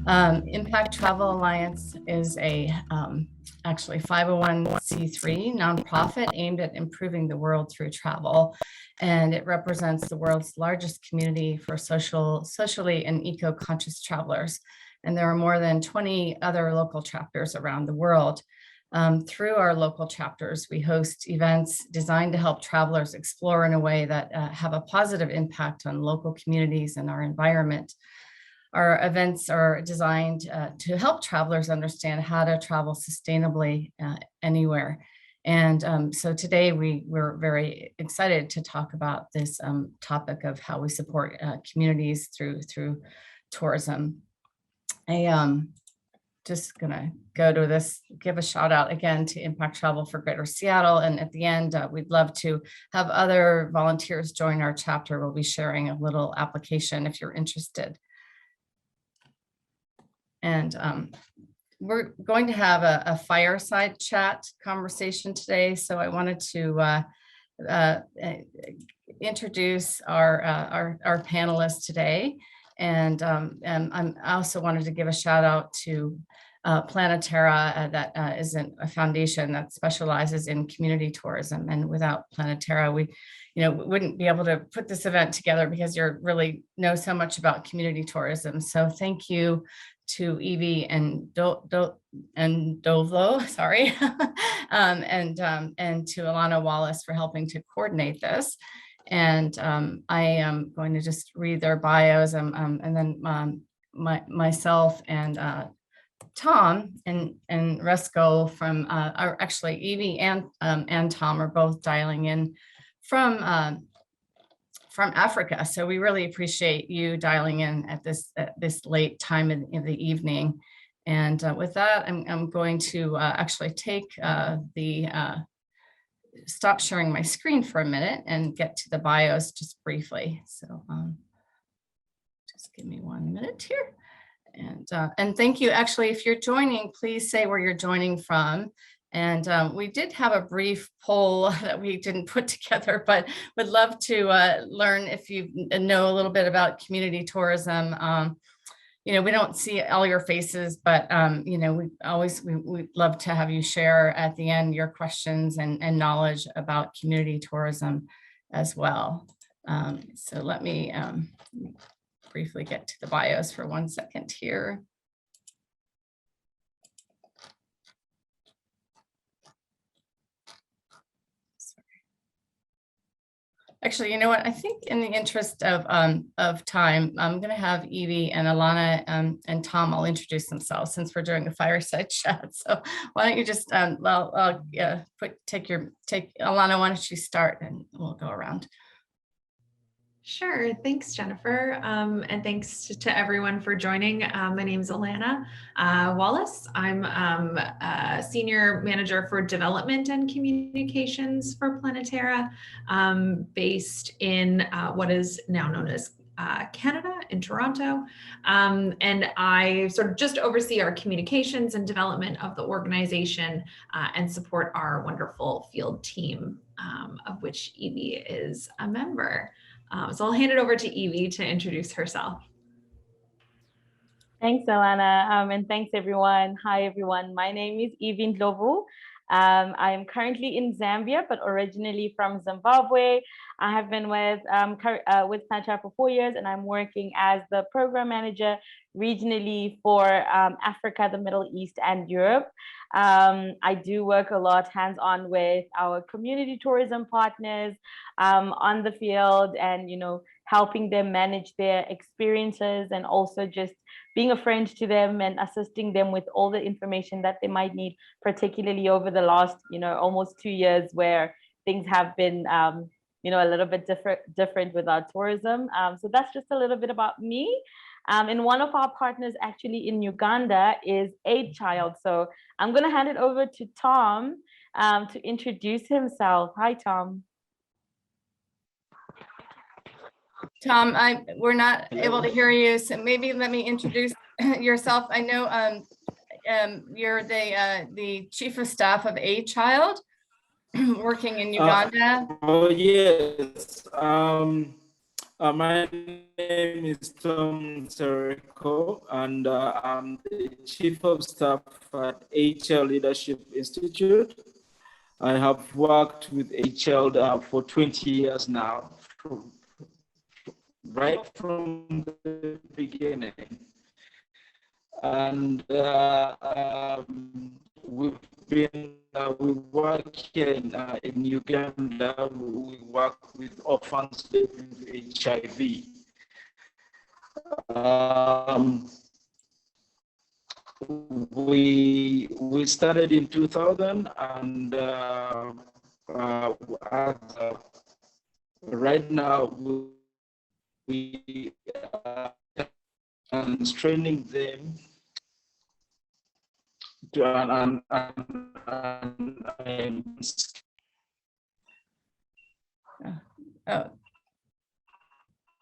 Impact Travel Alliance is a actually 501c3 nonprofit aimed at improving the world through travel. And it represents the world's largest community for socially and eco-conscious travelers. And there are more than 20 other local chapters around the world. Through our local chapters, we host events designed to help travelers explore in a way that have a positive impact on local communities and our environment. Our events are designed to help travelers understand how to travel sustainably anywhere. And so today we're very excited to talk about this topic of how we support communities through tourism. Just gonna go to this, give a shout out again to Impact Travel for Greater Seattle. And at the end, we'd love to have other volunteers join our chapter. We'll be sharing a little application if you're interested. And we're going to have a fireside chat conversation today. So I wanted to introduce our panelists today. And I also wanted to give a shout out to Planetara, that is a foundation that specializes in community tourism. And without Planetara, we wouldn't be able to put this event together because you really know so much about community tourism. So thank you to Evie and Dovlo, sorry, and to Alana Wallace for helping to coordinate this. And I am going to just read their bios, and then myself and Tom and Resco from are actually Evie and Tom are both dialing in from Africa. So we really appreciate you dialing in at this late time in the evening. And with that, I'm going to actually take stop sharing my screen for a minute and get to the bios just briefly. So just give me 1 minute here. And thank you. Actually, if you're joining, please say where you're joining from. And we did have a brief poll that we didn't put together, but would love to learn if you know a little bit about community tourism. We don't see all your faces, but we'd love to have you share at the end your questions and knowledge about community tourism as well. So let me briefly get to the bios for 1 second here. Actually, you know what? I think in the interest of time, I'm going to have Evie and Alana and Tom all introduce themselves since we're doing a fireside chat. So why don't you just take Alana? Why don't you start and we'll go around. Sure. Thanks, Jennifer. And thanks to everyone for joining. My name is Alana Wallace. I'm a Senior Manager for Development and Communications for Planetara, based in what is now known as Canada, in Toronto. And I sort of just oversee our communications and development of the organization and support our wonderful field team, of which Evie is a member. So I'll hand it over to Evie to introduce herself. Thanks, Alana, and thanks everyone. Hi everyone, my name is Evie Ndlovu. I am currently in Zambia, but originally from Zimbabwe. I have been with Planetara for 4 years, and I'm working as the program manager regionally for Africa, the Middle East, and Europe. I do work a lot hands-on with our community tourism partners on the field, and helping them manage their experiences, and also just being a friend to them and assisting them with all the information that they might need, particularly over the last almost 2 years where things have been a little bit different with our tourism. So that's just a little bit about me. And one of our partners actually in Uganda is Aid Child. So I'm going to hand it over to Tom to introduce himself. Hi, Tom. Tom, we're not able to hear you, so maybe let me introduce yourself. I know you're the Chief of Staff of Aid Child, working in Uganda. Oh yes, My name is Tom Sereko, and I'm the Chief of Staff at HL Leadership Institute. I have worked with HL for 20 years now, right from the beginning. And we work here in Uganda. We work with orphans living with HIV. We started in 2000, and right now we are training them to Oh,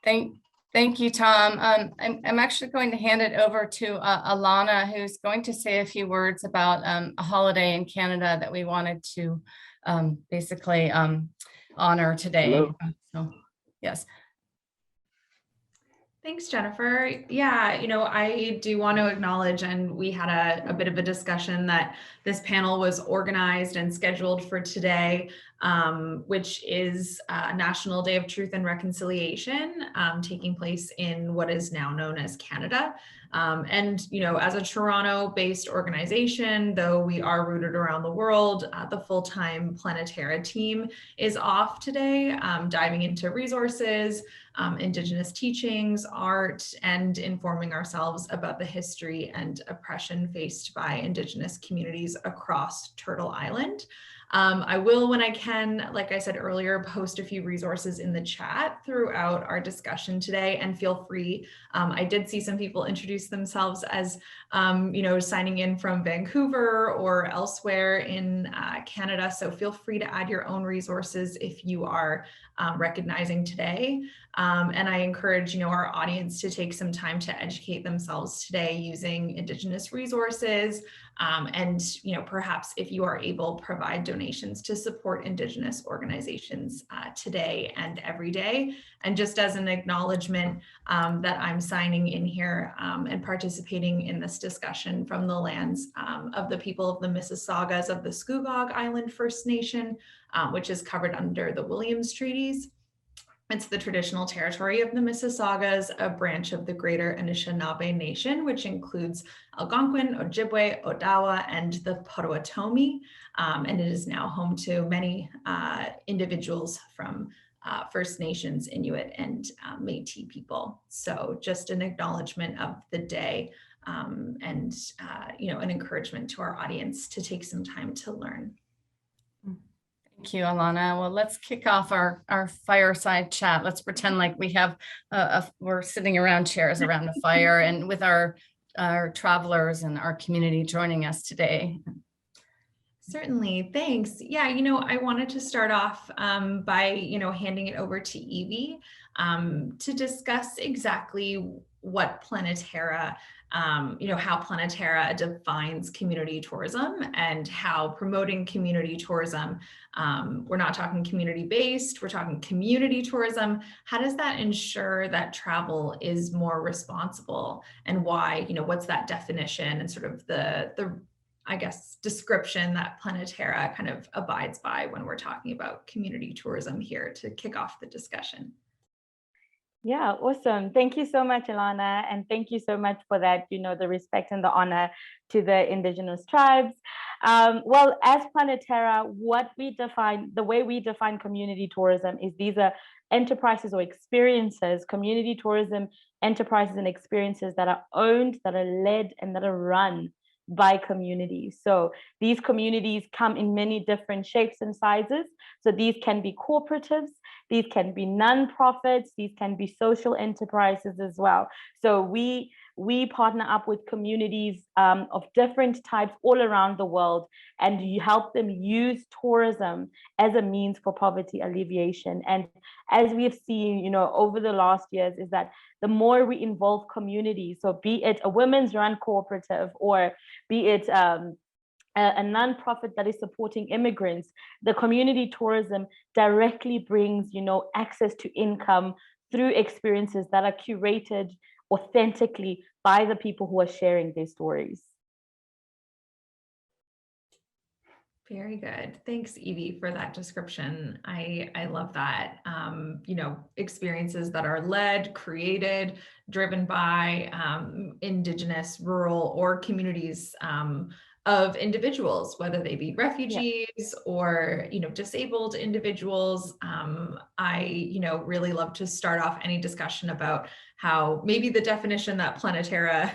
thank you, Tom. I'm actually going to hand it over to Alana, who's going to say a few words about a holiday in Canada that we wanted to basically honor today. Hello? So, yes. Thanks, Jennifer. Yeah, I do want to acknowledge, and we had a bit of a discussion that this panel was organized and scheduled for today, which is National Day of Truth and Reconciliation, taking place in what is now known as Canada. And, as a Toronto-based organization, though we are rooted around the world, the full-time Planetera team is off today, diving into resources, Indigenous teachings, art, and informing ourselves about the history and oppression faced by Indigenous communities across Turtle Island. I will, when I can, like I said earlier, post a few resources in the chat throughout our discussion today, and feel free. I did see some people introduce themselves as, signing in from Vancouver or elsewhere in Canada. So feel free to add your own resources if you are recognizing today. And I encourage, our audience to take some time to educate themselves today using Indigenous resources. And, perhaps if you are able, provide donations to support Indigenous organizations today and every day. And just as an acknowledgement that I'm signing in here and participating in this discussion from the lands of the people of the Mississaugas of the Scugog Island First Nation, which is covered under the Williams Treaties. It's the traditional territory of the Mississaugas, a branch of the Greater Anishinaabe Nation, which includes Algonquin, Ojibwe, Odawa, and the Potawatomi. And it is now home to many individuals from First Nations, Inuit, and Métis people. So just an acknowledgement of the day and, an encouragement to our audience to take some time to learn. Thank you, Alana. Well, let's kick off our fireside chat. Let's pretend like we have we're sitting around chairs around a fire and with our travelers and our community joining us today. Certainly, thanks. Yeah, I wanted to start off by, handing it over to Evie to discuss exactly what Planetera, how Planetera defines community tourism and how promoting community tourism, we're not talking community-based, we're talking community tourism. How does that ensure that travel is more responsible, and why, what's that definition and sort of the I guess, description that Planetera kind of abides by when we're talking about community tourism here to kick off the discussion. Yeah, awesome. Thank you so much, Ilana. And thank you so much for that, the respect and the honor to the Indigenous tribes. Well, as Planetera, the way we define community tourism is these are enterprises or experiences, community tourism enterprises and experiences that are owned, that are led, and that are run by communities. So these communities come in many different shapes and sizes. So these can be cooperatives, these can be nonprofits, these can be social enterprises as well. So we partner up with communities of different types all around the world, and you help them use tourism as a means for poverty alleviation. And as we've seen, over the last years, is that the more we involve communities, so be it a women's run cooperative or be it a nonprofit that is supporting immigrants, the community tourism directly brings, access to income through experiences that are curated authentically by the people who are sharing their stories. Very good. Thanks, Evie, for that description. I love that. You know, experiences that are led, created, driven by Indigenous, rural, or communities of individuals, whether they be refugees or, you know, disabled individuals. I, you know, really love to start off any discussion about how maybe the definition that Planetera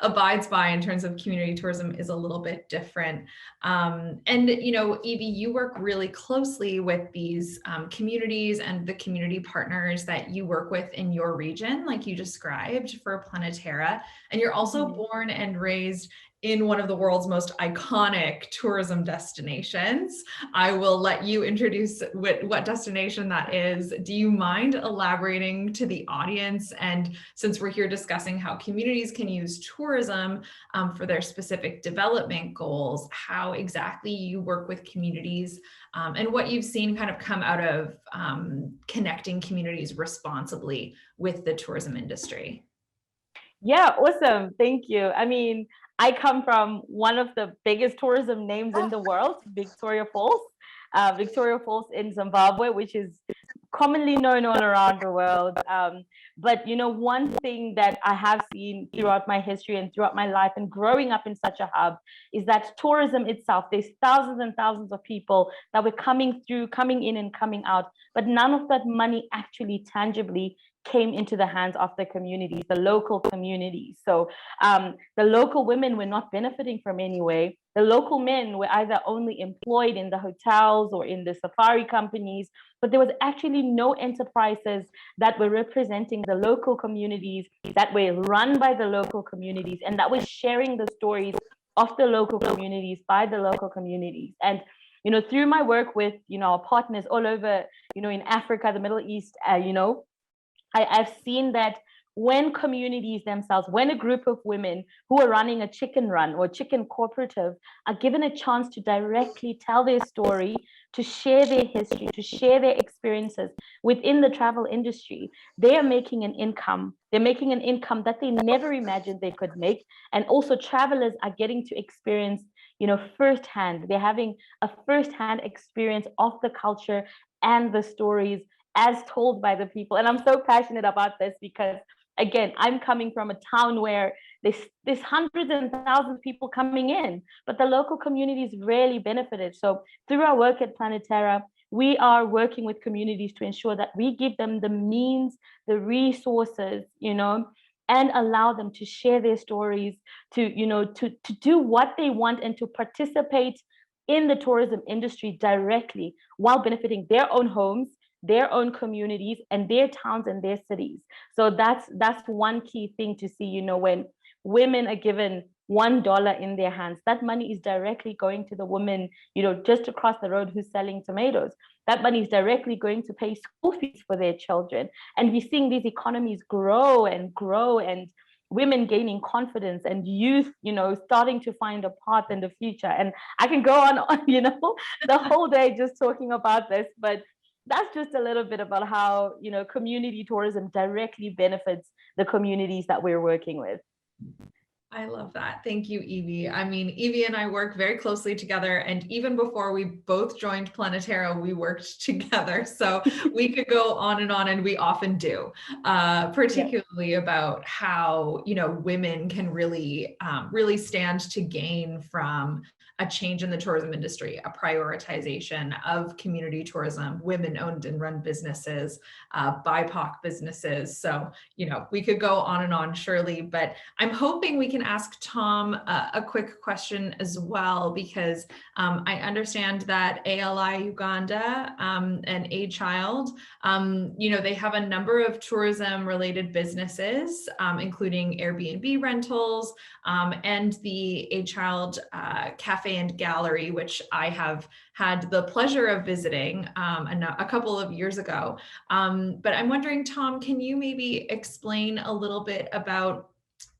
abides by in terms of community tourism is a little bit different. And, you know, Evie, you work really closely with these communities and the community partners that you work with in your region, like you described for Planetera. And you're also born and raised in one of the world's most iconic tourism destinations. I will let you introduce what destination that is. Do you mind elaborating to the audience? And since we're here discussing how communities can use tourism for their specific development goals, how exactly you work with communities and what you've seen kind of come out of connecting communities responsibly with the tourism industry. Yeah, awesome. Thank you. I mean, I come from one of the biggest tourism names in the world, Victoria Falls. Victoria Falls in Zimbabwe, which is commonly known all around the world. But you know, one thing that I have seen throughout my history and throughout my life and growing up in such a hub is that tourism itself, there's thousands and thousands of people that were coming through, coming in and coming out, but none of that money actually tangibly came into the hands of the communities, the local communities. So the local women were not benefiting from any way. The local men were either only employed in the hotels or in the safari companies, but there was actually no enterprises that were representing the local communities, that were run by the local communities, and that were sharing the stories of the local communities by the local communities. And you know, through my work with, you know, our partners all over, you know, in Africa, the Middle East, you know, I've seen that when communities themselves, when a group of women who are running a chicken run or chicken cooperative are given a chance to directly tell their story, to share their history, to share their experiences within the travel industry, they are making an income. They're making an income that they never imagined they could make. And also travelers are getting to experience, you know, firsthand. They're having a firsthand experience of the culture and the stories as told by the people. And I'm so passionate about this because, again, I'm coming from a town where there's hundreds and thousands of people coming in, but the local communities rarely benefited. So through our work at Planetera, we are working with communities to ensure that we give them the means, the resources, you know, and allow them to share their stories, to, you know, to do what they want and to participate in the tourism industry directly while benefiting their own homes, their own communities, and their towns and their cities. So that's one key thing to see, you know, when women are given $1 in their hands, that money is directly going to the woman, you know, just across the road who's selling tomatoes. That money is directly going to pay school fees for their children. And we're seeing these economies grow and grow, and women gaining confidence, and youth, you know, starting to find a path in the future. And I can go on, you know, the whole day just talking about this, but that's just a little bit about how, you know, community tourism directly benefits the communities that we're working with. I love that. Thank you, Evie. I mean, Evie and I work very closely together, and even before we both joined Planetera, we worked together. So we could go on, and we often do, particularly about how, you know, women can really, really stand to gain from a change in the tourism industry, a prioritization of community tourism, women-owned and run businesses, BIPOC businesses. So, you know, we could go on and on, surely, but I'm hoping we can ask Tom a quick question as well, because I understand that ALI Uganda and A Child, you know, they have a number of tourism-related businesses, including Airbnb rentals and the A Child Cafe and Gallery, which I have had the pleasure of visiting a couple of years ago. But I'm wondering, Tom, can you maybe explain a little bit about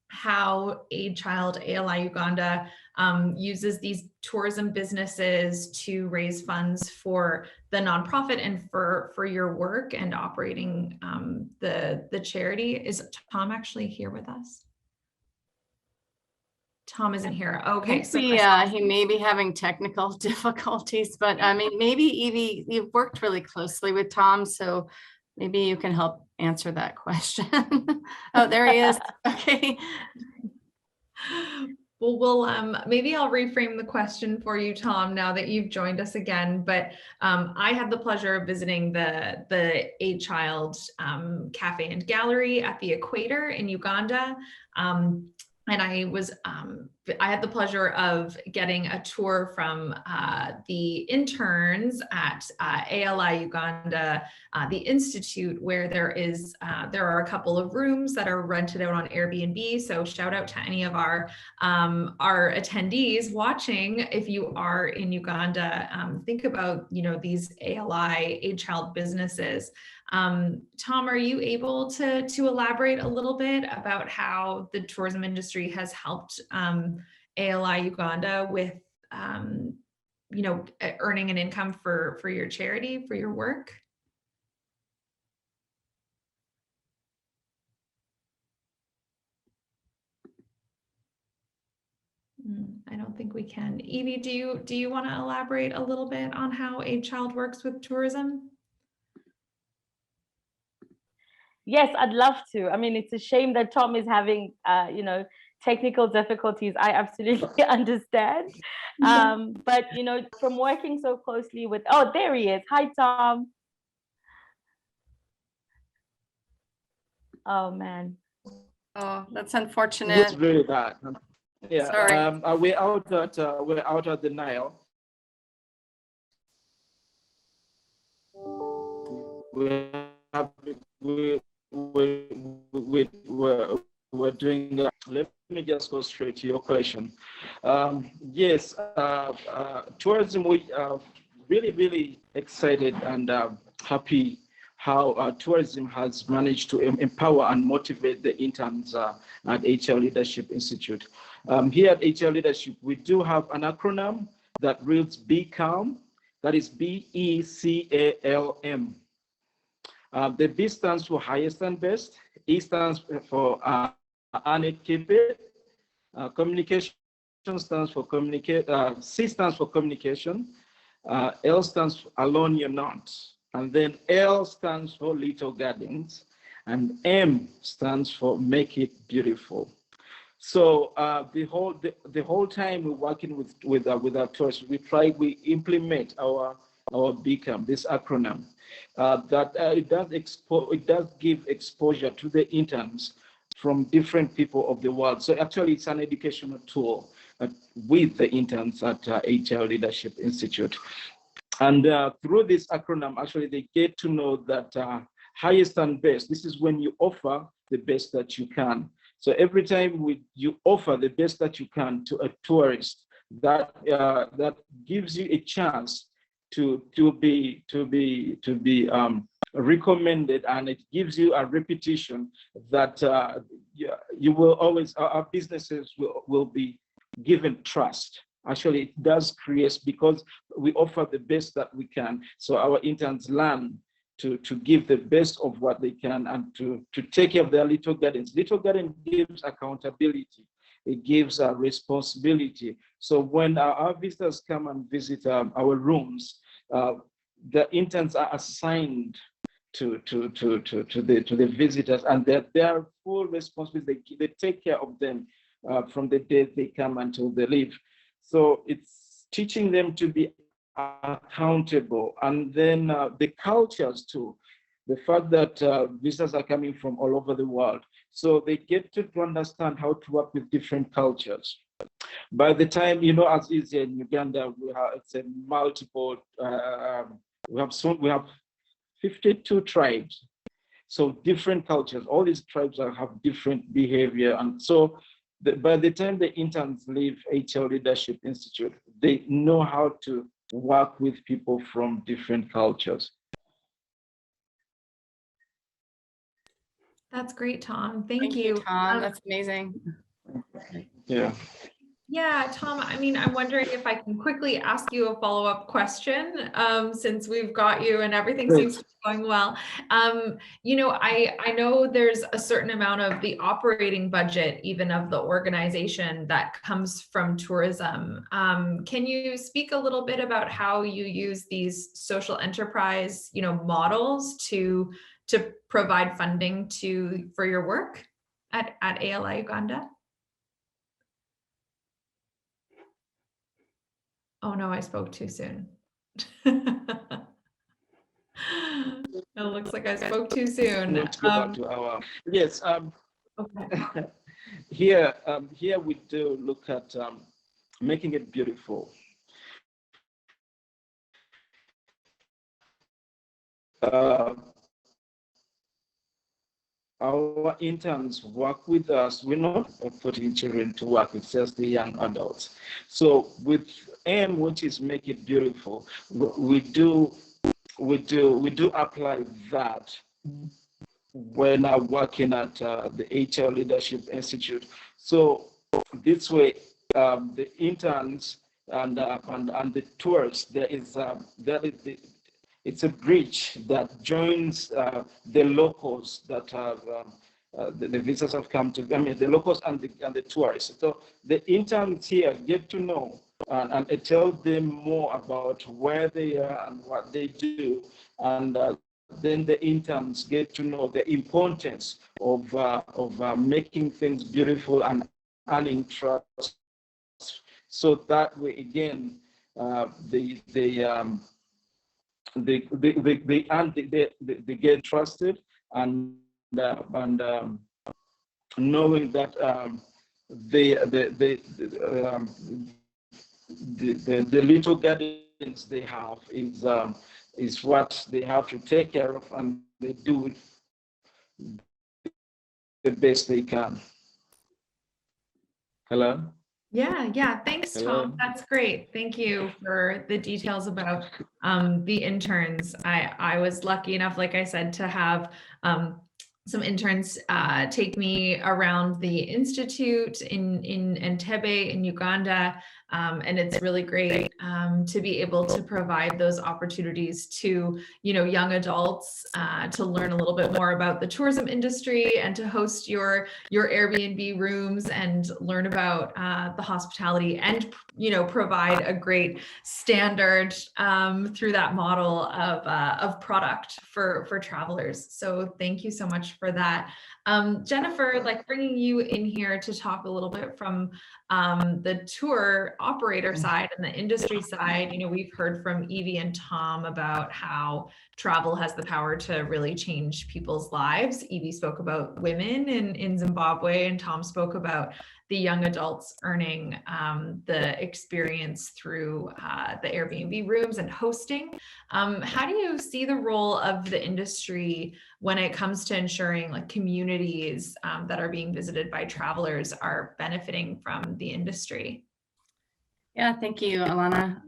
how A Child ALI Uganda uses these tourism businesses to raise funds for the nonprofit and for your work and operating the charity. Is Tom actually here with us? Tom isn't here. Okay, so he may be having technical difficulties, but I mean, maybe Evie, you've worked really closely with Tom, so maybe you can help answer that question. Oh, there he is. Okay. Well, we'll maybe I'll reframe the question for you, Tom, now that you've joined us again. But I had the pleasure of visiting the A Child Cafe and Gallery at the Equator in Uganda. And I had the pleasure of getting a tour from the interns at ALI Uganda, the Institute, where there are a couple of rooms that are rented out on Airbnb. So shout out to any of our attendees watching. If you are in Uganda, think about these ALI A Child businesses. Tom, are you able to elaborate a little bit about how the tourism industry has helped ALI Uganda with earning an income for your charity, for your work? I don't think we can. Evie, do you want to elaborate a little bit on how A Child works with tourism? Yes, I'd love to. I mean, it's a shame that Tom is having, technical difficulties. I absolutely understand. But, from working so closely with, oh, there he is. Hi, Tom. Oh, man. Oh, that's unfortunate. It's really bad. Yeah. Sorry. We're out at the Nile. We're doing. Let me just go straight to your question. Yes, tourism. We are really excited and happy how tourism has managed to empower and motivate the interns at HL Leadership Institute. Here at HL Leadership, we do have an acronym that reads BECALM. That is BECALM. The B stands for highest and best. E stands for earn it, keep it. Communication stands for communicate. C stands for communication. L stands for alone you're not. And then L stands for little gardens. And M stands for make it beautiful. So the whole time we're working with our tourists, we implement our BECAM, this acronym, it does give exposure to the interns from different people of the world. So actually, it's an educational tool with the interns at HL Leadership Institute. And through this acronym, actually, they get to know that highest and best. This is when you offer the best that you can. So every time you offer the best that you can to a tourist, that gives you a chance to be recommended, and it gives you a repetition that you will always, our businesses will be given trust. Actually, it does create, because we offer the best that we can. So our interns learn to give the best of what they can and to take care of their little gardens. Little garden gives accountability. It gives a responsibility. So when our visitors come and visit our rooms, the interns are assigned to the visitors, and their full responsibility. They take care of them from the day they come until they leave. So it's teaching them to be accountable, and then the cultures too. The fact that visitors are coming from all over the world, so they get to understand how to work with different cultures. By the time, as is in Uganda, it's a multiple. We have 52 tribes, so different cultures. All these tribes have different behavior, and so by the time the interns leave HL Leadership Institute, they know how to work with people from different cultures. That's great, Tom. Thank you. Tom. That's amazing. Yeah. Yeah, Tom, I mean, I'm wondering if I can quickly ask you a follow-up question, since we've got you and everything seems to be going well. I know there's a certain amount of the operating budget, even of the organization, that comes from tourism. Can you speak a little bit about how you use these social enterprise, models to provide funding for your work at ALI Uganda? Oh no, I spoke too soon. It looks like I spoke too soon. Let's go back to our yes. Okay. Here we do look at making it beautiful. Our interns work with us. We're not putting children to work, it's just the young adults. So with aim, which is make it beautiful, we do apply that when I'm working at the HR Leadership Institute. So this way, the interns and the tours, it's a bridge that joins the locals that have the visitors have come to. I mean, the locals and the tourists. So the interns here get to know and tell them more about where they are and what they do, and then the interns get to know the importance of making things beautiful and earning trust. So that way, again, they get trusted, and knowing that the little gardens they have is what they have to take care of, and they do it the best they can. Hello? Yeah. Thanks, Hello? Tom. That's great. Thank you for the details about the interns. I was lucky enough, like I said, to have some interns take me around the institute in Entebbe in Uganda. And it's really great to be able to provide those opportunities to young adults to learn a little bit more about the tourism industry, and to host your Airbnb rooms and learn about the hospitality, and provide a great standard through that model of product for travelers. So thank you so much for that. Jennifer, like bringing you in here to talk a little bit from the tour operator side and the industry side. We've heard from Evie and Tom about how travel has the power to really change people's lives. Evie spoke about women in Zimbabwe, and Tom spoke about the young adults earning the experience through the Airbnb rooms and hosting. How do you see the role of the industry when it comes to ensuring like communities that are being visited by travelers are benefiting from the industry? Yeah, thank you, Alana.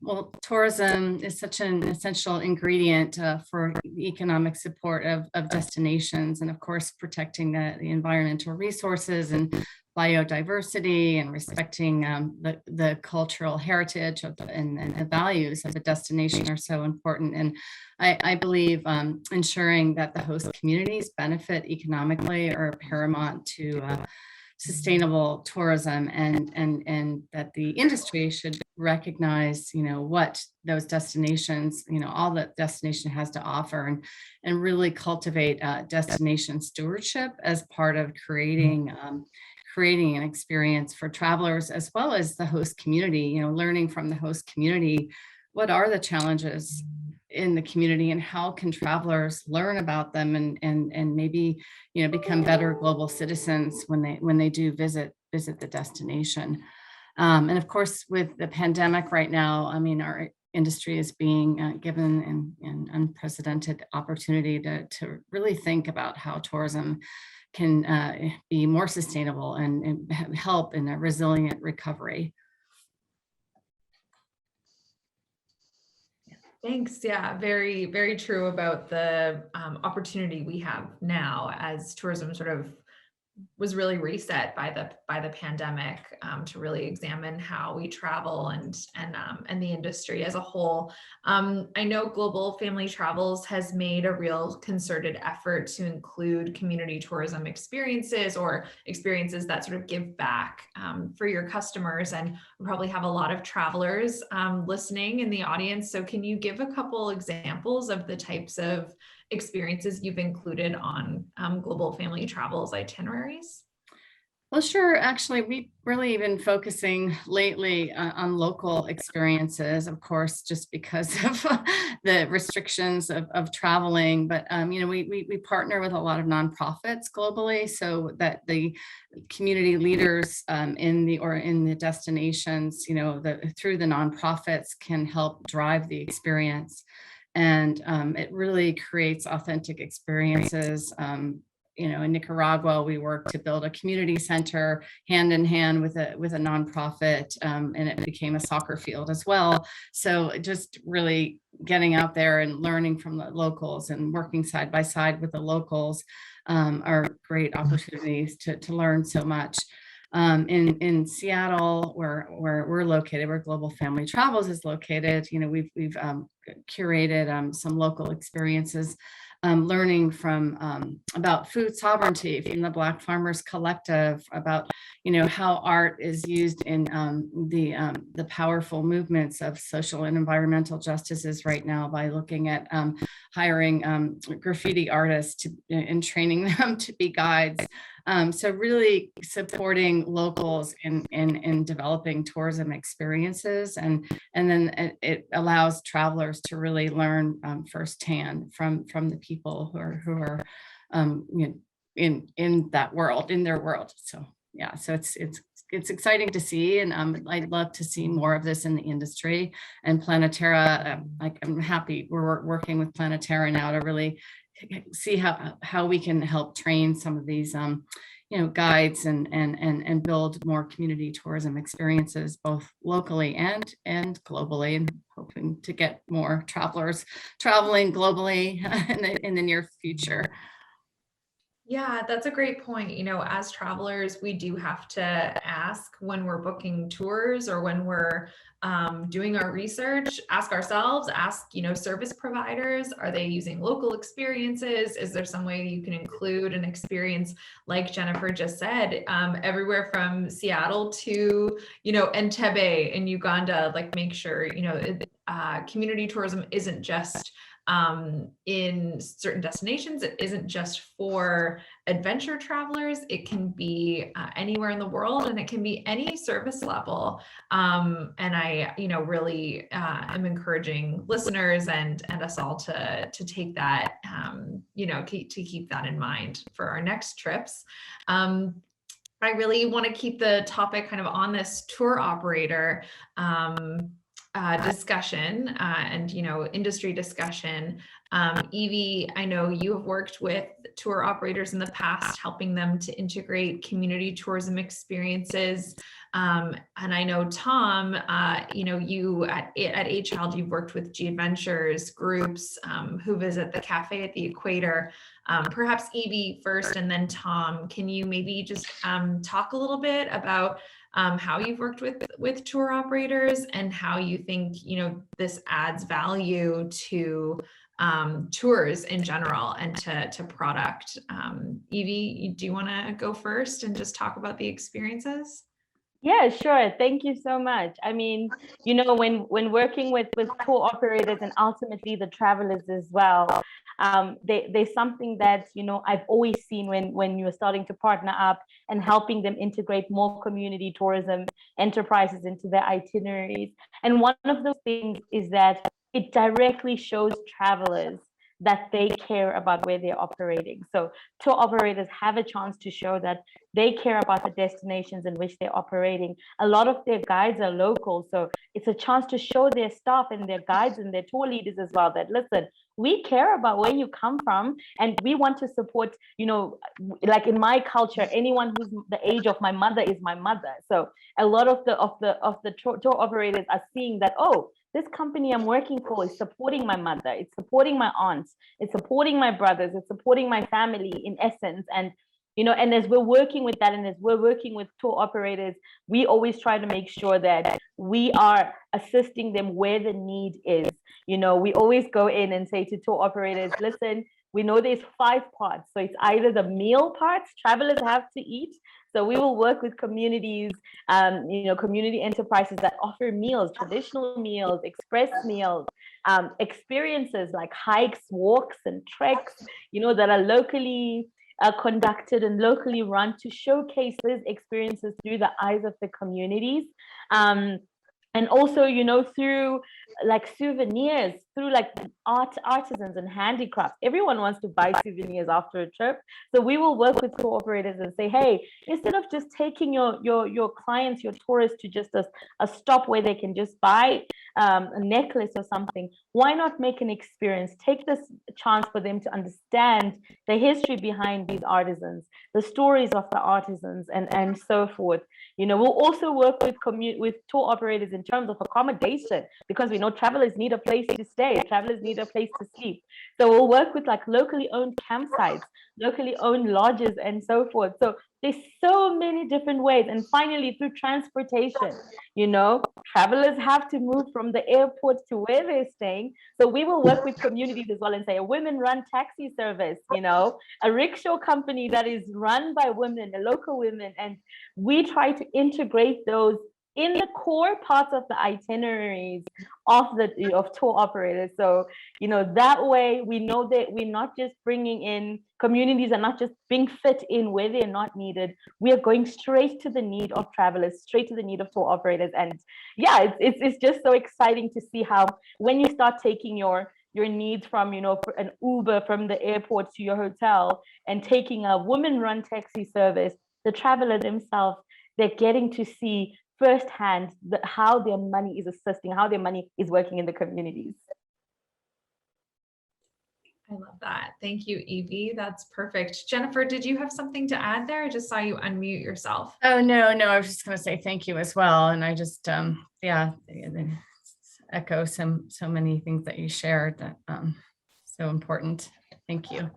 Well, tourism is such an essential ingredient for the economic support of destinations, and of course, protecting the environmental resources and biodiversity, and respecting the cultural heritage and the values of the destination are so important. And I believe ensuring that the host communities benefit economically are paramount to sustainable tourism, and that the industry should recognize what those destinations, all that destination has to offer, and really cultivate destination stewardship as part of creating an experience for travelers as well as the host community. Learning from the host community, what are the challenges in the community, and how can travelers learn about them, and maybe become better global citizens when they do visit the destination. And of course, with the pandemic right now, I mean, our industry is being given an unprecedented opportunity to really think about how tourism can be more sustainable and help in a resilient recovery. Thanks. Yeah, very, very true about the opportunity we have now as tourism sort of was really reset by the pandemic, to really examine how we travel and the industry as a whole. I know Global Family Travels has made a real concerted effort to include community tourism experiences or experiences that sort of give back for your customers. And we probably have a lot of travelers listening in the audience. So can you give a couple examples of the types of experiences you've included on Global Family Travels itineraries? Well, sure. Actually, we've really been focusing lately on local experiences, of course, just because of the restrictions of traveling. But, we partner with a lot of nonprofits globally so that the community leaders in the destinations, through the nonprofits can help drive the experience. And it really creates authentic experiences. In Nicaragua, we work to build a community center hand in hand with a nonprofit, and it became a soccer field as well. So just really getting out there and learning from the locals and working side by side with the locals are great opportunities to learn so much. In Seattle, where we're located, where Global Family Travels is located, we've curated some local experiences, learning from about food sovereignty from the Black Farmers Collective, about how art is used in the powerful movements of social and environmental justices right now by looking at hiring graffiti artists and training them to be guides. So really supporting locals in developing tourism experiences, and then it allows travelers to really learn firsthand from the people who are in that world, in their world. So yeah, so it's exciting to see, and I'd love to see more of this in the industry. And Planetera, I'm happy we're working with Planetera now to really see how we can help train some of these guides and build more community tourism experiences both locally and globally, and hoping to get more travelers traveling globally in the near future. Yeah, that's a great point. As travelers, we do have to ask when we're booking tours or when we're doing our research, ask ourselves, ask, service providers, are they using local experiences? Is there some way you can include an experience, like Jennifer just said, everywhere from Seattle to, Entebbe in Uganda, like make sure, community tourism isn't just in certain destinations. It isn't just for adventure travelers. It can be anywhere in the world, and it can be any service level. And I, really am encouraging listeners and us all to take that, to keep that in mind for our next trips. I really want to keep the topic kind of on this tour operator discussion and industry discussion. Evie, I know you have worked with tour operators in the past, helping them to integrate community tourism experiences. And I know Tom, you at HL, you've worked with G Adventures groups who visit the cafe at the equator. Perhaps Evie first, and then Tom, can you maybe just talk a little bit about how you've worked with tour operators and how you think this adds value to tours in general and to product. Evie, do you want to go first and just talk about the experiences? Yeah, sure. Thank you so much. I mean, when working with tour operators and ultimately the travelers as well, there's something that, I've always seen when you're starting to partner up and helping them integrate more community tourism enterprises into their itineraries. And one of those things is that it directly shows travelers that they care about where they're operating. So tour operators have a chance to show that they care about the destinations in which they're operating. A lot of their guides are local, so it's a chance to show their staff and their guides and their tour leaders as well that, listen, we care about where you come from, and we want to support, like in my culture, anyone who's the age of my mother is my mother. So a lot of the tour operators are seeing that, oh, this company I'm working for is supporting my mother, it's supporting my aunts, it's supporting my brothers, it's supporting my family in essence. And You know, and as we're working with that, and as we're working with tour operators, we always try to make sure that we are assisting them where the need is. You know, we always go in and say to tour operators, listen, we know there's 5 parts. So it's either the meal parts, travelers have to eat. So we will work with communities, you know, community enterprises that offer meals, traditional meals, express meals, experiences like hikes, walks, and treks, you know, that are locally conducted and locally run to showcase these experiences through the eyes of the communities. And also, you know, through like souvenirs, through like artisans and handicrafts. Everyone wants to buy souvenirs after a trip. So we will work with tour operators and say, hey, instead of just taking your clients, your tourists to just a stop where they can just buy a necklace or something, why not make an experience? Take this chance for them to understand the history behind these artisans, the stories of the artisans, and so forth. You know, we'll also work with tour operators in terms of accommodation, because we know travelers need a place to stay, travelers need a place to sleep. So we'll work with like locally owned campsites, locally owned lodges, and so forth. So there's so many different ways. And finally, through transportation, you know, travelers have to move from the airport to where they're staying. So we will work with communities as well and say a women-run taxi service, you know, a rickshaw company that is run by women, local women, and we try to integrate those in the core parts of the itineraries of tour operators. So, you know, that way we know that we're not just bringing in, communities are not just being fit in where they're not needed. We are going straight to the need of travelers, straight to the need of tour operators. And yeah, it's just so exciting to see how when you start taking your needs from, you know, an Uber from the airport to your hotel and taking a women-run taxi service, the traveler themselves, they're getting to see firsthand how their money is assisting, how their money is working in the communities. I love that. Thank you, Evie. That's perfect. Jennifer, did you have something to add there? I just saw you unmute yourself. Oh, no, I was just going to say thank you as well. And I just, yeah, echo so many things that you shared that so important. Thank you.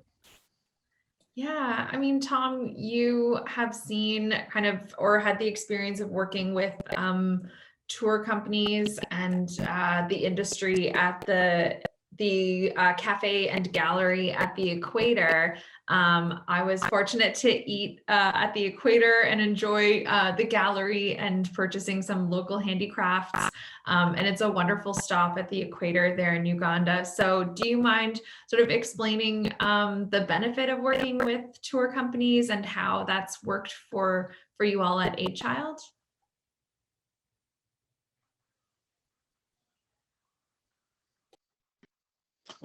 Yeah, I mean, Tom, you have seen kind of, or had the experience of working with tour companies and the industry at the cafe and gallery at the Equator. I was fortunate to eat at the Equator and enjoy the gallery and purchasing some local handicrafts. And it's a wonderful stop at the Equator there in Uganda. So do you mind sort of explaining the benefit of working with tour companies and how that's worked for you all at A Child?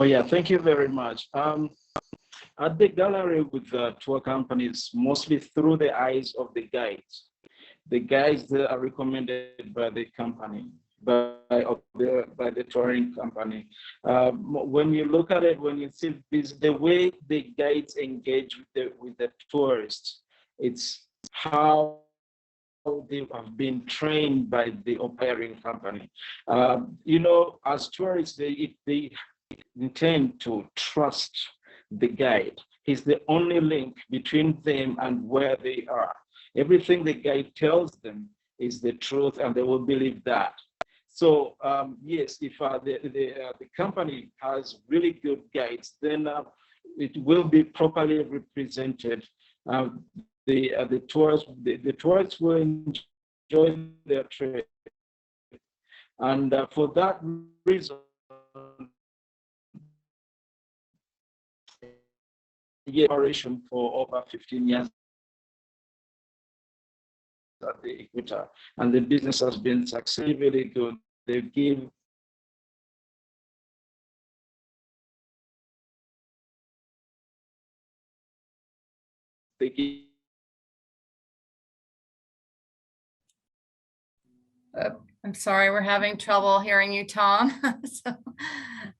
Oh yeah, thank you very much. At the gallery with the tour companies, mostly through the eyes of the guides. The guides that are recommended by the company, by the touring company. When you look at it, when you see this, the way the guides engage with the tourists, it's how they have been trained by the operating company. You know, as tourists, they intend to trust the guide. He's the only link between them and where they are. Everything the guide tells them is the truth, and they will believe that. So yes, if the company has really good guides, then it will be properly represented. The tourists will enjoy their trip, and for that reason, operation for over 15 years at the Equator, and the business has been successfully good. They give I'm sorry, we're having trouble hearing you, Tom. So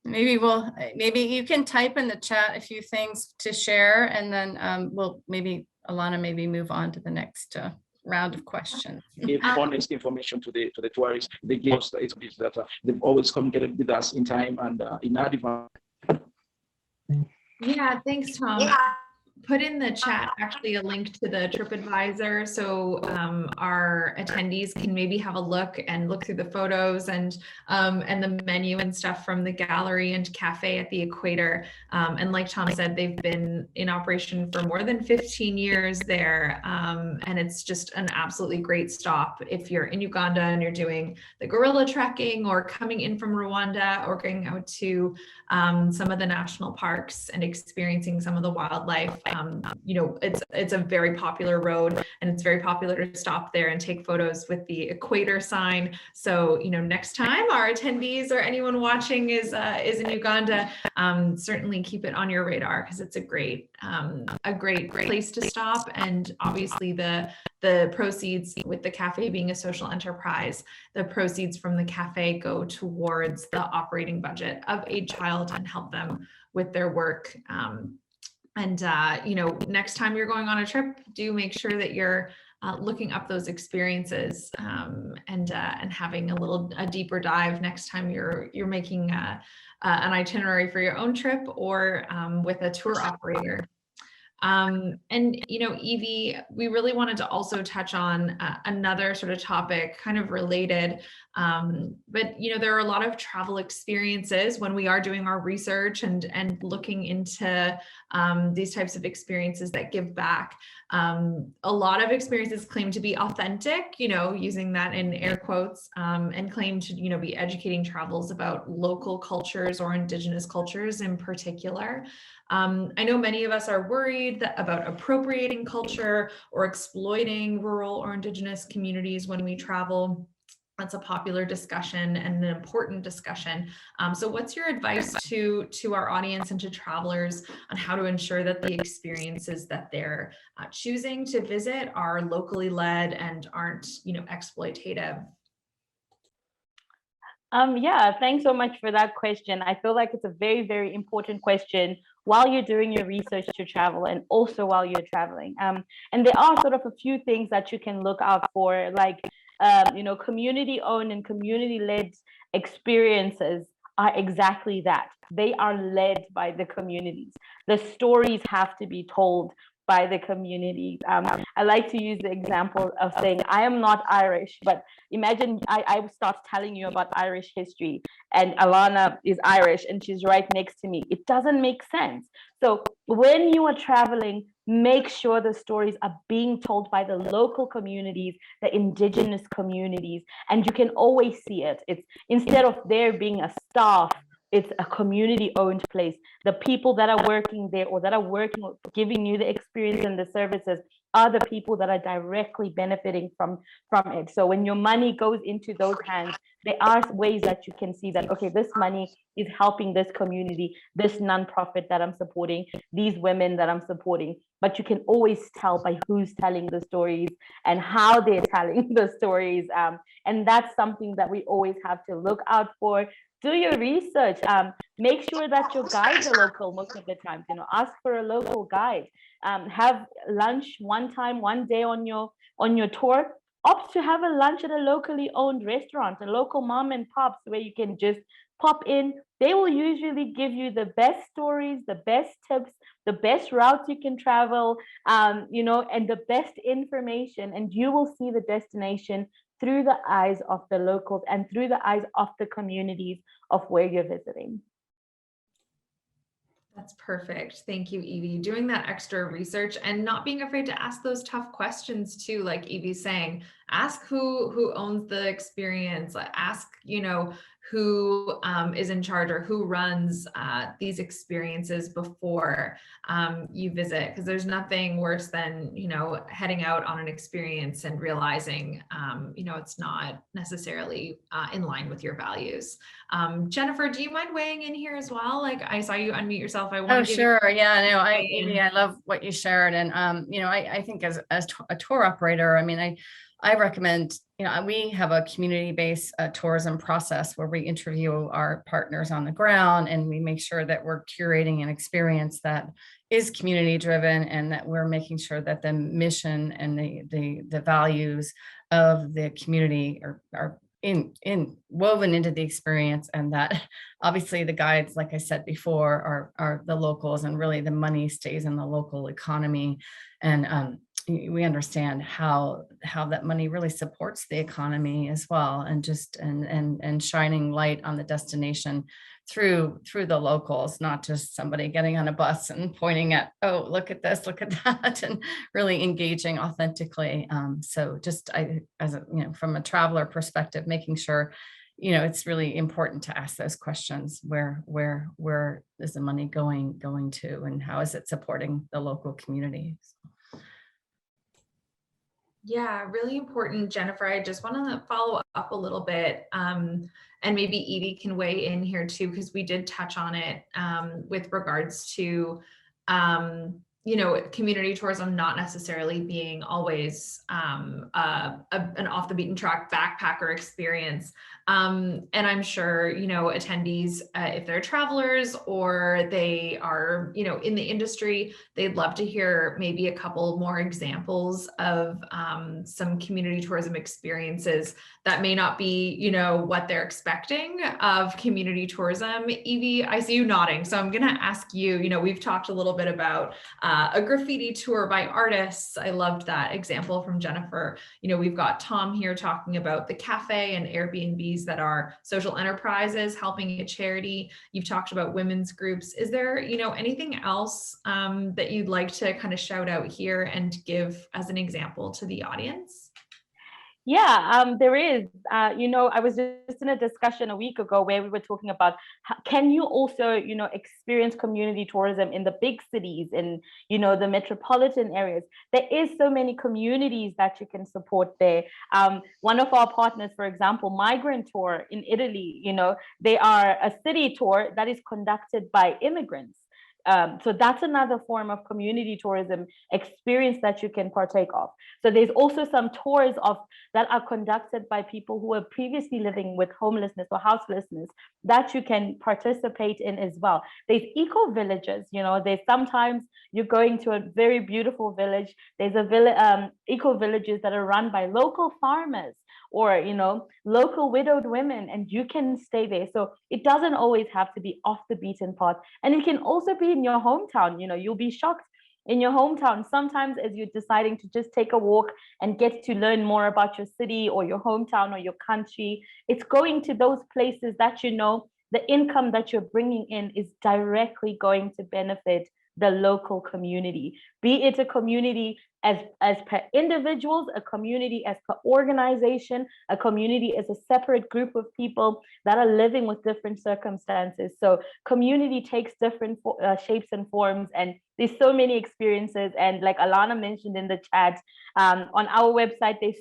maybe you can type in the chat a few things to share, and then we'll maybe move on to the next round of questions. Give honest information to the tourists. They give us that they've always communicated with us in time and in advance. Yeah, thanks, Tom. put in the chat actually a link to the TripAdvisor, so our attendees can maybe have a look through the photos and the menu and stuff from the gallery and cafe at the equator. And like Tom said, they've been in operation for more than 15 years there, and it's just an absolutely great stop if you're in Uganda and you're doing the gorilla trekking or coming in from Rwanda or going out to some of the national parks and experiencing some of the wildlife. You know, it's a very popular road, and it's very popular to stop there and take photos with the equator sign. So, you know, next time our attendees or anyone watching is in Uganda, certainly keep it on your radar, because it's a great place to stop. And obviously the proceeds, with the cafe being a social enterprise, the proceeds from the cafe go towards the operating budget of a child and help them with their work. You know, next time you're going on a trip, do make sure that you're looking up those experiences and having a deeper dive next time you're making an itinerary for your own trip or with a tour operator. And, you know, Evie, we really wanted to also touch on another sort of topic kind of related, but, you know, there are a lot of travel experiences when we are doing our research and looking into these types of experiences that give back. A lot of experiences claim to be authentic, you know, using that in air quotes, and claim to, you know, be educating travelers about local cultures or indigenous cultures in particular. I know many of us are worried about appropriating culture or exploiting rural or indigenous communities when we travel. That's a popular discussion and an important discussion. So what's your advice to our audience and to travelers on how to ensure that the experiences that they're choosing to visit are locally led and aren't, you know, exploitative? Yeah, thanks so much for that question. I feel like it's a very, very important question while you're doing your research to travel and also while you're traveling. And there are sort of a few things that you can look out for, like, you know, community owned and community led experiences are exactly that. They are led by the communities. The stories have to be told by the communities. I like to use the example of saying, I am not Irish, but imagine I start telling you about Irish history and Alana is Irish and she's right next to me. It doesn't make sense. So when you are traveling, make sure the stories are being told by the local communities, the indigenous communities, and you can always see it. It's instead of there being a staff, it's a community owned place. The people that are working there or that are working, giving you the experience and the services are the people that are directly benefiting from it. So when your money goes into those hands, there are ways that you can see that, okay, this money is helping this community, this nonprofit that I'm supporting, these women that I'm supporting. But you can always tell by who's telling the stories and how they're telling the stories. And that's something that we always have to look out for. Do your research. Make sure that your guides are local most of the time. You know, ask for a local guide. Have lunch one day on your tour. Opt to have a lunch at a locally owned restaurant, a local mom and pops where you can just pop in. They will usually give you the best stories, the best tips, the best routes you can travel, you know, and the best information. And you will see the destination through the eyes of the locals and through the eyes of the communities of where you're visiting. That's perfect. Thank you, Evie. Doing that extra research and not being afraid to ask those tough questions too, like Evie's saying, ask who owns the experience, ask, you know, who is in charge or who runs these experiences before you visit, because there's nothing worse than, you know, heading out on an experience and realizing, you know, it's not necessarily in line with your values. Jennifer, do you mind weighing in here as well? Like, I saw you unmute yourself. Oh, sure. Yeah, no, I love what you shared. And, you know, I think as a tour operator, I mean, I recommend, you know, we have a community-based tourism process where we interview our partners on the ground and we make sure that we're curating an experience that is community driven and that we're making sure that the mission and the values of the community are in woven into the experience, and that obviously the guides, like I said before, are the locals, and really the money stays in the local economy. And we understand how that money really supports the economy as well, and just and shining light on the destination through the locals, not just somebody getting on a bus and pointing at, oh, look at this, look at that, and really engaging authentically. So just as a, from a traveler perspective, making sure, it's really important to ask those questions. Where is the money going to, and how is it supporting the local communities? Yeah, really important, Jennifer. I just want to follow up a little bit, and maybe Evie can weigh in here too, because we did touch on it with regards to, community tourism not necessarily being always an off the beaten track backpacker experience. And I'm sure, attendees, if they're travelers or they are, in the industry, they'd love to hear maybe a couple more examples of some community tourism experiences that may not be, what they're expecting of community tourism. Evie, I see you nodding, so I'm going to ask you, we've talked a little bit about a graffiti tour by artists. I loved that example from Jennifer. We've got Tom here talking about the cafe and Airbnbs that are social enterprises helping a charity. You've talked about women's groups. Is there, anything else that you'd like to kind of shout out here and give as an example to the audience? Yeah, there is. I was just in a discussion a week ago where we were talking about can you also, experience community tourism in the big cities, in, the metropolitan areas. There is so many communities that you can support there. One of our partners, for example, Migrant Tour in Italy, they are a city tour that is conducted by immigrants. So that's another form of community tourism experience that you can partake of. So there's also some tours that are conducted by people who were previously living with homelessness or houselessness that you can participate in as well. There's eco villages, there's sometimes you're going to a very beautiful village. There's eco villages that are run by local farmers or, local widowed women, and you can stay there. So it doesn't always have to be off the beaten path. And it can also be in your hometown. You'll be shocked in your hometown sometimes as you're deciding to just take a walk and get to learn more about your city or your hometown or your country. It's going to those places that, the income that you're bringing in is directly going to benefit the local community, be it a community as per individuals, a community as per organization, a community as a separate group of people that are living with different circumstances. So community takes different shapes and forms, and there's so many experiences. And like Alana mentioned in the chat, on our website, we've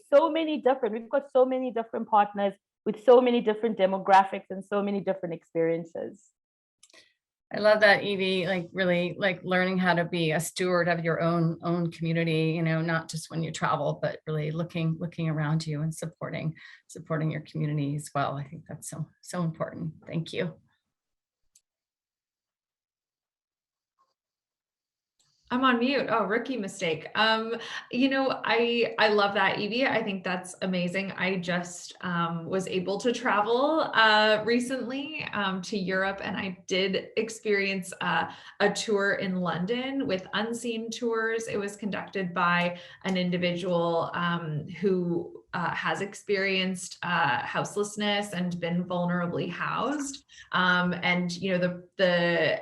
got so many different partners with so many different demographics and so many different experiences. I love that, Evie, really learning how to be a steward of your own community, not just when you travel, but really looking around you and supporting your community as well. I think that's so important. Thank you. I'm on mute. Oh, rookie mistake. I love that, Evie. I think that's amazing. I just was able to travel recently to Europe, and I did experience a tour in London with Unseen Tours. It was conducted by an individual who has experienced houselessness and been vulnerably housed. And the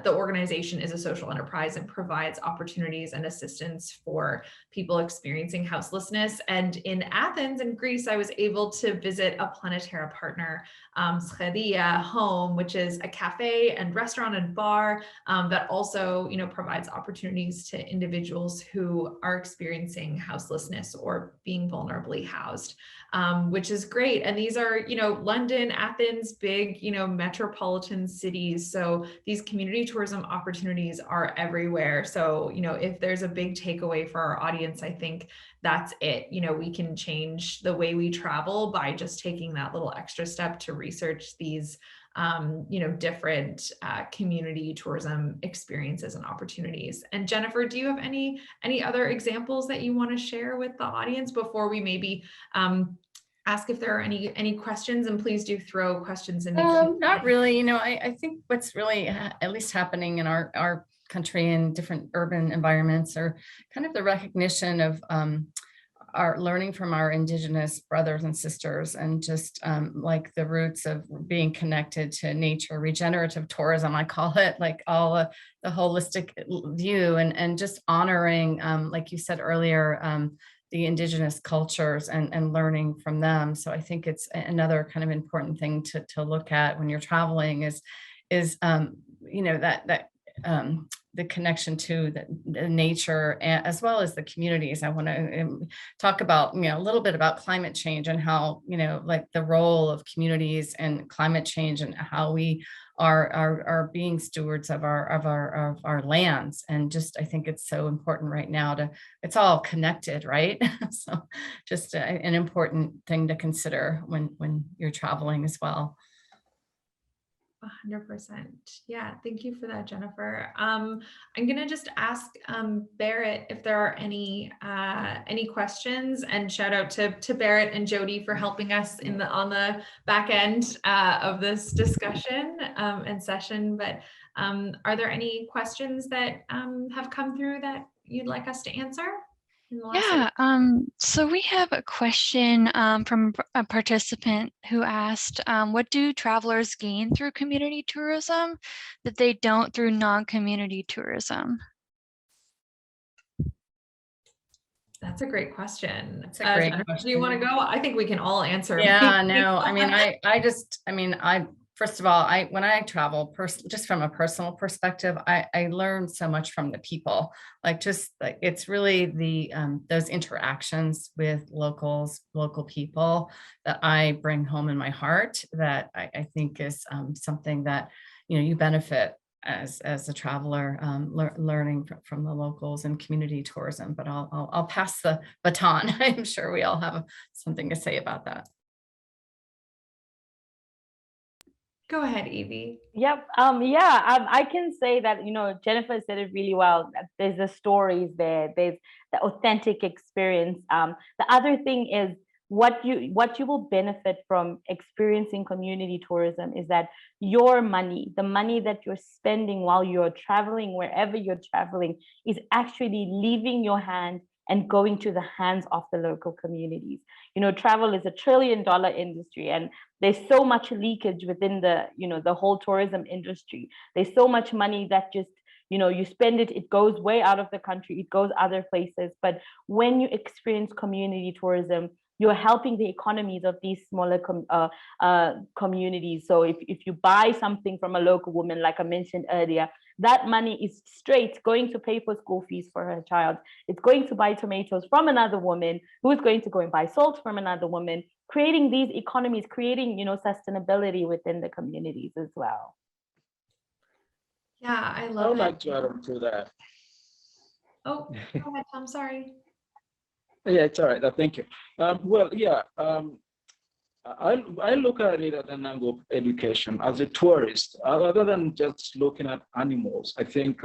organization is a social enterprise and provides opportunities and assistance for people experiencing houselessness. And in Athens, in Greece, I was able to visit a Planetera partner, Scheria Home, which is a cafe and restaurant and bar that also, provides opportunities to individuals who are experiencing houselessness or being vulnerably housed, which is great. And these are, London, Athens, big, metropolitan cities. So these community tourism opportunities are everywhere. So, if there's a big takeaway for our audience, I think that's it. We can change the way we travel by just taking that little extra step to research these different community tourism experiences and opportunities. And Jennifer, do you have any other examples that you want to share with the audience before we maybe ask if there are any questions, and please do throw questions in the queue. Not really. I think what's really at least happening in our country in different urban environments are kind of the recognition of our learning from our indigenous brothers and sisters, and just like the roots of being connected to nature, regenerative tourism, I call it, like all the holistic view, and just honoring, like you said earlier, the indigenous cultures and learning from them. So I think it's another kind of important thing to look at when you're traveling is that the connection to the nature, as well as the communities. I want to talk about, a little bit about climate change and how, like the role of communities and climate change, and how we are being stewards of our lands. And just, I think it's so important right now it's all connected, right? So just an important thing to consider when you're traveling as well. 100%. Yeah, thank you for that, Jennifer. I'm gonna just ask Barrett if there are any questions, and shout out to Barrett and Jody for helping us on the back end of this discussion and session. But are there any questions that have come through that you'd like us to answer? Yeah, so we have a question from a participant who asked, what do travelers gain through community tourism that they don't through non-community tourism? That's a great question. That's a great question. Do you want to go? I think we can all answer. Yeah, no, I mean, first of all, when I travel, just from a personal perspective, I learn so much from the people. It's really those interactions with local people that I bring home in my heart, that I think is something that, you benefit as a traveler, learning from the locals and community tourism. But I'll pass the baton. I'm sure we all have something to say about that. Go ahead, Evie. Yep. I can say that, Jennifer said it really well. That there's the stories there. There's the authentic experience. The other thing is what you will benefit from experiencing community tourism is that your money, the money that you're spending while you're traveling, wherever you're traveling, is actually leaving your hand and going to the hands of the local communities. Travel is $1 trillion industry, and there's so much leakage within the whole tourism industry. There's so much money that just, you spend it, it goes way out of the country, it goes other places. But when you experience community tourism, you're helping the economies of these smaller communities. So if you buy something from a local woman, like I mentioned earlier, that money is straight going to pay for school fees for her child. It's going to buy tomatoes from another woman, who is going to go and buy salt from another woman, creating these economies, creating, sustainability within the communities as well. Yeah, I would like to add on to that. Oh, go ahead, Tom, sorry. Yeah, it's all right. Thank you. I look at it at an angle of education as a tourist, other than just looking at animals. I think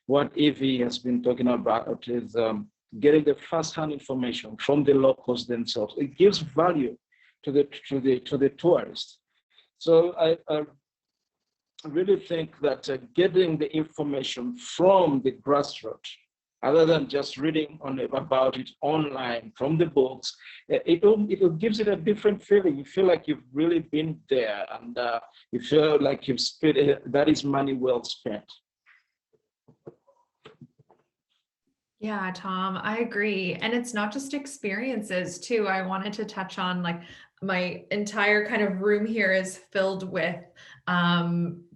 what Evie has been talking about is getting the first-hand information from the locals themselves. It gives value to the tourist. So I really think that getting the information from the grassroots, other than just reading about it online from the books, it gives it a different feeling. You feel like you've really been there, and you feel like you've spent that is money well spent. Yeah, Tom, I agree. And it's not just experiences too. I wanted to touch on, like, my entire kind of room here is filled with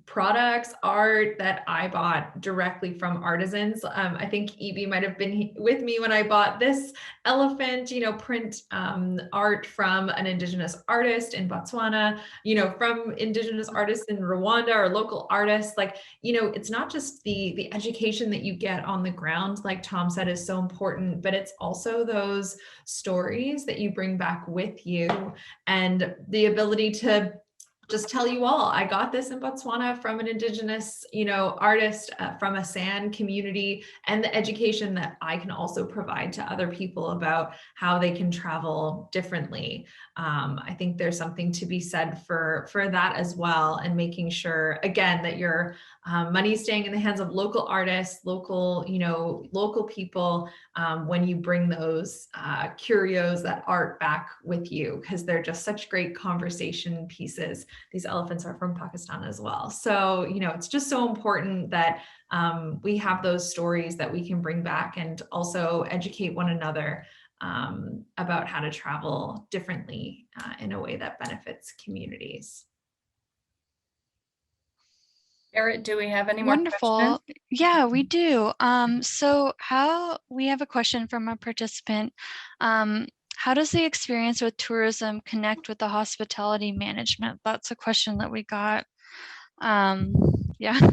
products, art that I bought directly from artisans. I think Evie might have been with me when I bought this elephant, print art from an indigenous artist in Botswana, from indigenous artists in Rwanda, or local artists. Like, it's not just the education that you get on the ground, like Tom said, is so important, but it's also those stories that you bring back with you, and the ability to just tell you all, I got this in Botswana from an Indigenous, artist from a San community, and the education that I can also provide to other people about how they can travel differently. I think there's something to be said for that as well, and making sure, again, that your money is staying in the hands of local artists, local people, when you bring those curios, that art back with you, because they're just such great conversation pieces. These elephants are from Pakistan as well. So, it's just so important that we have those stories that we can bring back, and also educate one another about how to travel differently in a way that benefits communities. Barrett, do we have any more Wonderful. questions? Yeah, we do. So we have a question from a participant. How does the experience with tourism connect with the hospitality management? That's a question that we got. Yeah.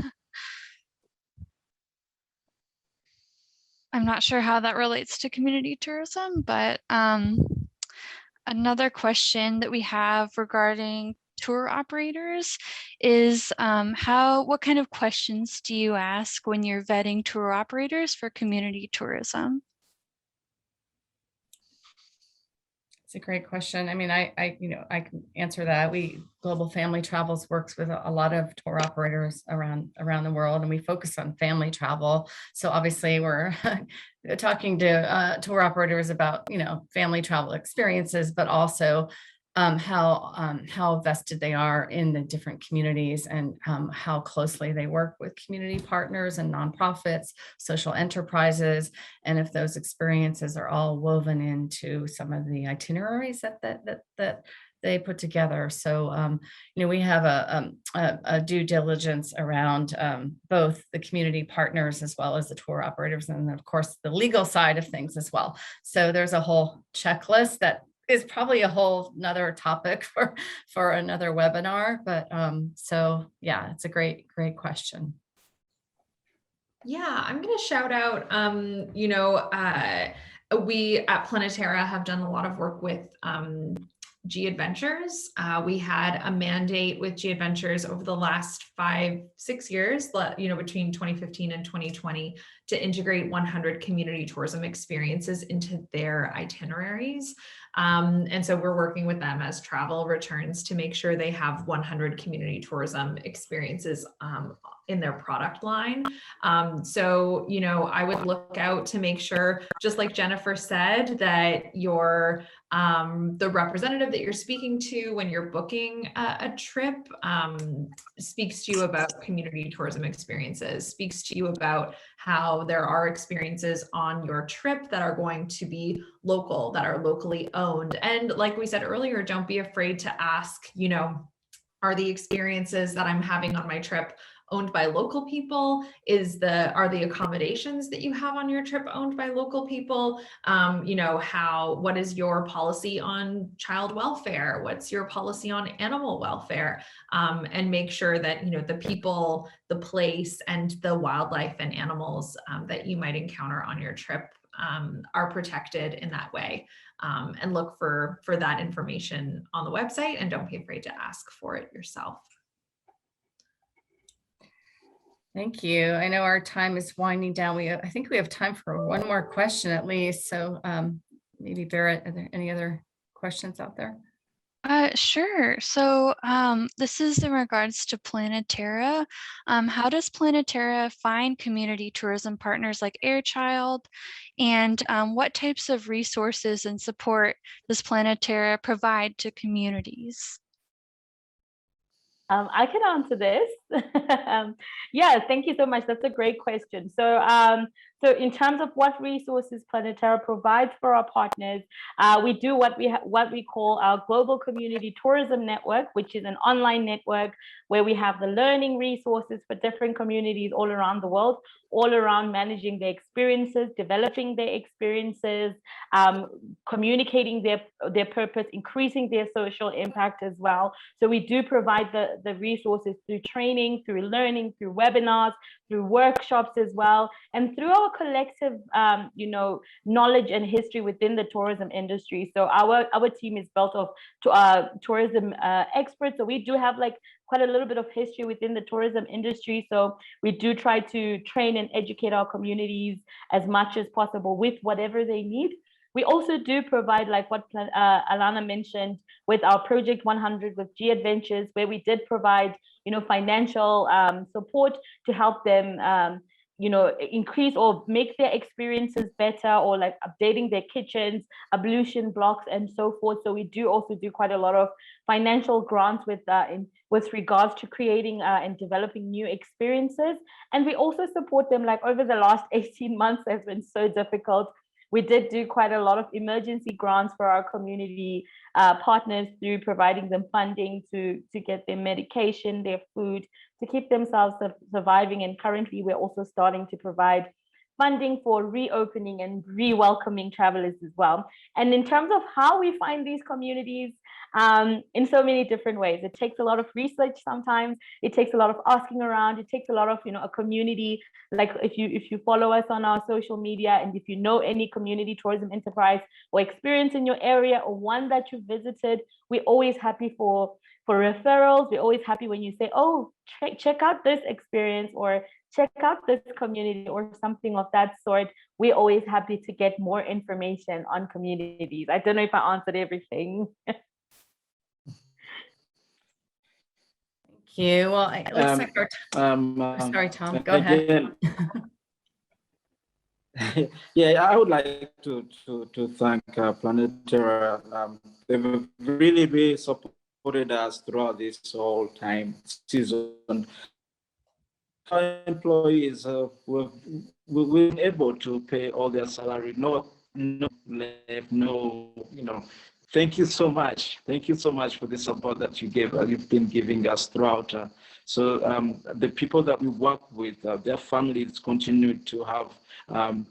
I'm not sure how that relates to community tourism, but another question that we have regarding tour operators is what kind of questions do you ask when you're vetting tour operators for community tourism? It's a great question. I mean, I can answer that. Global Family Travels works with a lot of tour operators around the world, and we focus on family travel. So obviously we're talking to tour operators about, family travel experiences, but also how vested they are in the different communities, and how closely they work with community partners and nonprofits, social enterprises, and if those experiences are all woven into some of the itineraries that they put together. So, we have a due diligence around both the community partners as well as the tour operators, and of course the legal side of things as well. So there's a whole checklist that is probably a whole nother topic for another webinar. But so yeah, it's a great question. Yeah, I'm going to shout out, we at Planetara have done a lot of work with G Adventures. We had a mandate with G Adventures over the last 5-6 years, between 2015 and 2020, to integrate 100 community tourism experiences into their itineraries. And so we're working with them as travel returns to make sure they have 100 community tourism experiences in their product line. So, I would look out to make sure, just like Jennifer said, that your the representative that you're speaking to when you're booking a trip speaks to you about community tourism experiences, speaks to you about how there are experiences on your trip that are going to be local, that are locally owned. And like we said earlier, don't be afraid to ask, are the experiences that I'm having on my trip owned by local people? Are the accommodations that you have on your trip owned by local people? What is your policy on child welfare? What's your policy on animal welfare? And make sure that, the people, the place, and the wildlife and animals that you might encounter on your trip are protected in that way. And look for that information on the website, and don't be afraid to ask for it yourself. Thank you. I know our time is winding down. I think we have time for one more question at least. So maybe Barrett, are there any other questions out there? Sure. So this is in regards to Planetara. How does Planetara find community tourism partners like Airchild? And what types of resources and support does Planetara provide to communities? I can answer this. Yeah, thank you so much. That's a great question. So, so in terms of what resources Planetara provides for our partners, we do what we call our Global Community Tourism Network, which is an online network where we have the learning resources for different communities all around the world, all around managing their experiences, developing their experiences, communicating their purpose, increasing their social impact as well. So we do provide the resources through training training, through learning, through webinars, through workshops as well, and through our collective, knowledge and history within the tourism industry. So our team is built of tourism experts. So we do have like quite a little bit of history within the tourism industry. So we do try to train and educate our communities as much as possible with whatever they need. We also do provide, like what Alana mentioned, with our Project 100 with G Adventures, where we did provide, financial support to help them, increase or make their experiences better, or like updating their kitchens, ablution blocks, and so forth. So we do also do quite a lot of financial grants with regards to creating and developing new experiences. And we also support them, like over the last 18 months has been so difficult. We did do quite a lot of emergency grants for our community partners through providing them funding to get their medication, their food, to keep themselves surviving. And currently, we're also starting to provide funding for reopening and re-welcoming travelers as well. And in terms of how we find these communities, in so many different ways. It takes a lot of research sometimes. It takes a lot of asking around. It takes a lot of, a community. Like if you follow us on our social media, and if you know any community tourism enterprise or experience in your area, or one that you visited, we're always happy for referrals. We're always happy when you say, oh, check out this experience, or check out this community, or something of that sort. We're always happy to get more information on communities. I don't know if I answered everything. You. Well, it looks like our sorry, Tom, go ahead. Yeah, I would like to thank Planetera. They've really supported us throughout this whole time season. Our employees we've been able to pay all their salary. No, Thank you so much. Thank you so much for the support that you've been giving us throughout. So the people that we work with, their families continue to have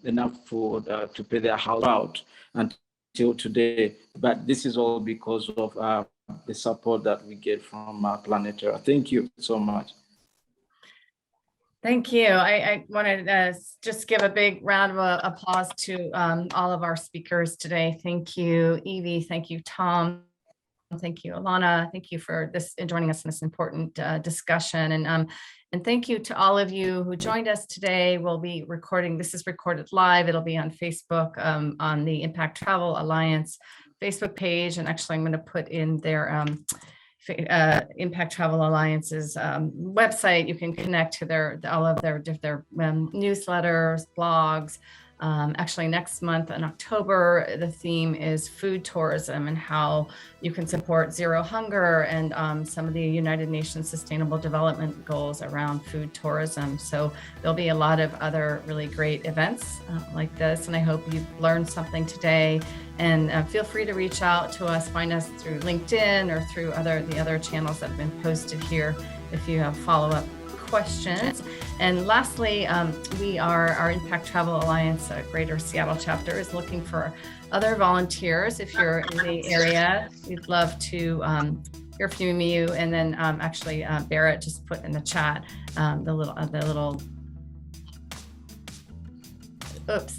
enough food to pay their house out until today. But this is all because of the support that we get from Planetera. Thank you so much. Thank you. I wanted to just give a big round of applause to all of our speakers today. Thank you, Evie. Thank you, Tom. Thank you, Alana. Thank you for joining us in this important discussion. And thank you to all of you who joined us today. We'll be recording. This is recorded live. It'll be on Facebook on the Impact Travel Alliance Facebook page. And actually, I'm going to put in their Impact Travel Alliance's website. You can connect to all of their newsletters, blogs. Actually, next month in October, the theme is food tourism and how you can support zero hunger and some of the United Nations Sustainable Development Goals around food tourism. So there'll be a lot of other really great events like this, and I hope you've learned something today. And feel free to reach out to us, find us through LinkedIn or through the other channels that have been posted here if you have follow-up questions. And lastly, our Impact Travel Alliance Greater Seattle chapter is looking for other volunteers. If you're in the area, we'd love to hear from you. And then actually Barrett just put in the chat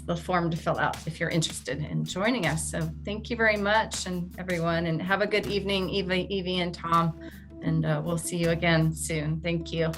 the form to fill out if you're interested in joining us. So thank you very much, and everyone, and have a good evening, Evie and Tom, and we'll see you again soon. Thank you.